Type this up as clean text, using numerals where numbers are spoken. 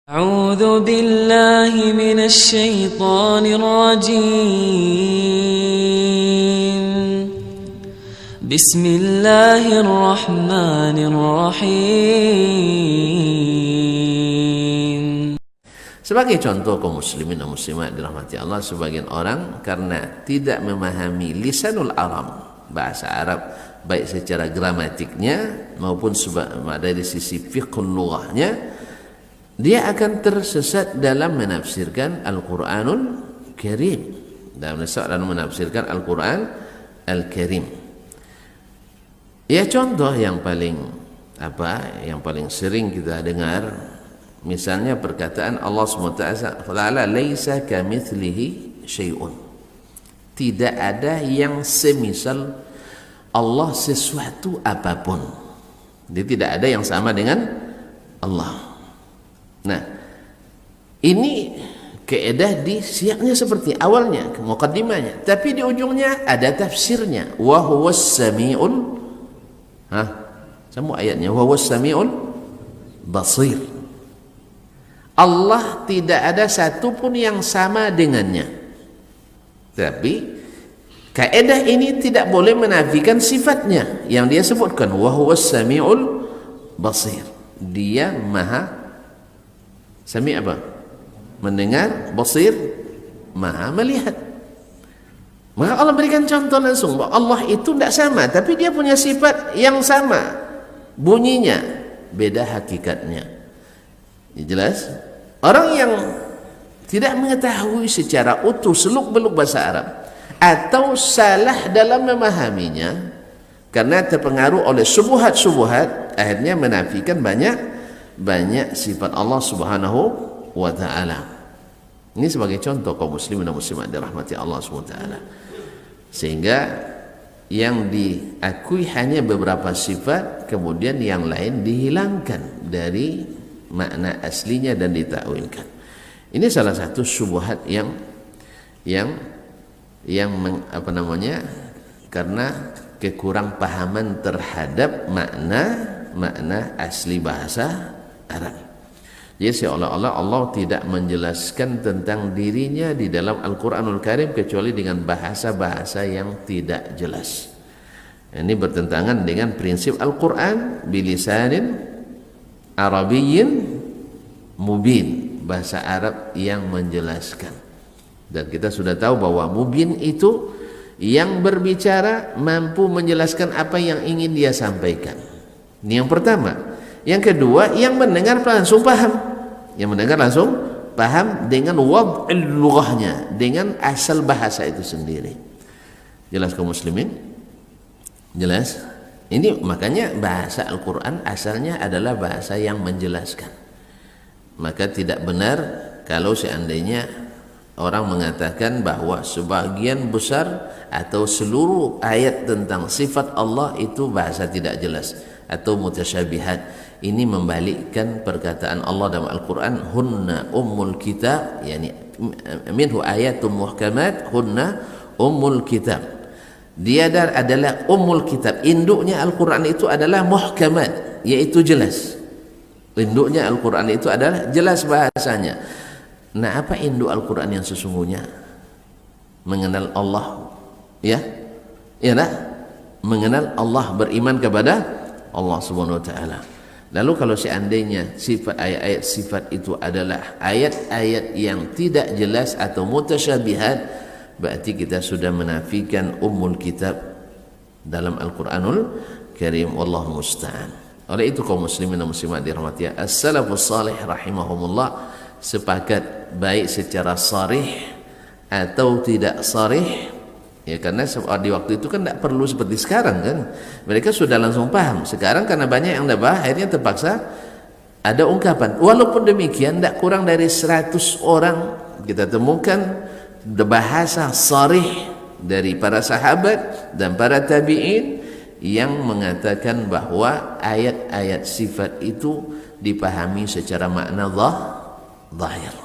أعوذ بالله من الشيطان الرجيم بسم الله الرحمن الرحيم. Sebagai contoh kaum muslimin dan muslimat dirahmati Allah, sebagian orang karena tidak memahami lisanul Arab, bahasa Arab, baik secara gramatiknya maupun dari sisi fiqhul lughahnya, dia akan tersesat dalam menafsirkan Al-Quranul Karim, dalam menafsirkan Al-Quran Al-Karim. Ya, contoh yang paling sering kita dengar, misalnya perkataan Allah SWT, laisa kamitslihi syai'un, tidak ada yang semisal Allah sesuatu apapun. Jadi tidak ada yang sama dengan Allah. Nah, ini kaidah di siaknya seperti awalnya, muqaddimahnya, tapi di ujungnya ada tafsirnya. Wa huwas samiul, semua ayatnya wa huwas samiul basir. Allah tidak ada satupun yang sama dengannya. Tapi kaidah ini tidak boleh menafikan sifatnya yang dia sebutkan, wa huwas samiul basir. Dia maha sami apa? Mendengar, basir, maha melihat. Maka Allah berikan contoh langsung bahwa Allah itu tidak sama, tapi dia punya sifat yang sama, bunyinya beda hakikatnya. Jelas? Orang yang tidak mengetahui secara utuh seluk-beluk bahasa Arab atau salah dalam memahaminya karena terpengaruh oleh subuhat-subuhat, akhirnya menafikan banyak sifat Allah Subhanahu wa ta'ala. Ini sebagai contoh kaum muslimin dan muslimat dirahmati Allah Subhanahu wa ta'ala. Sehingga yang diakui hanya beberapa sifat, kemudian yang lain dihilangkan dari makna aslinya dan ditakwilkan. Ini salah satu syubhat yang karena kekurang pahaman terhadap makna asli bahasa Arab. Jadi seolah-olah Allah tidak menjelaskan tentang dirinya di dalam Al-Quranul Karim kecuali dengan bahasa-bahasa yang tidak jelas. Ini bertentangan dengan prinsip Al-Quran bilisanin Arabiyyin mubin, bahasa Arab yang menjelaskan. Dan kita sudah tahu bahwa mubin itu yang berbicara mampu menjelaskan apa yang ingin dia sampaikan. Ini yang pertama. Yang kedua, yang mendengar langsung paham. Yang mendengar langsung paham dengan wad'il lughahnya, dengan asal bahasa itu sendiri. Jelas kaum muslimin? Jelas? Ini makanya bahasa Al-Quran asalnya adalah bahasa yang menjelaskan. Maka tidak benar kalau seandainya orang mengatakan bahwa sebagian besar atau seluruh ayat tentang sifat Allah itu bahasa tidak jelas atau mutasyabihat. Ini membalikkan perkataan Allah dalam Al-Quran, hunna ummul kitab, yani minhu ayatun muhkamat, hunna ummul kitab. Dia adalah ummul kitab, induknya Al-Quran itu adalah muhkamat, yaitu jelas. Induknya Al-Quran itu adalah jelas bahasanya. Nah, apa induk Al-Quran yang sesungguhnya? Mengenal Allah, ya nak? Mengenal Allah, beriman kepada Allah Subhanahu wa ta'ala. Lalu kalau seandainya sifat ayat-ayat sifat itu adalah ayat-ayat yang tidak jelas atau mutasyabihat, berarti kita sudah menafikan ummul kitab dalam Al-Quranul Karim. Wallahu musta'an. Oleh itu kaum muslimin dan muslimat dirahmati Allah, as-salafus salih rahimahumullah sepakat baik secara sarih atau tidak sarih. Ya, karena di waktu itu kan tidak perlu seperti sekarang kan, mereka sudah langsung paham. Sekarang karena banyak yang tidak paham, akhirnya terpaksa ada ungkapan. Walaupun demikian, tidak kurang dari 100 orang kita temukan bahasa sarih dari para sahabat dan para tabi'in yang mengatakan bahwa ayat-ayat sifat itu dipahami secara makna zahir.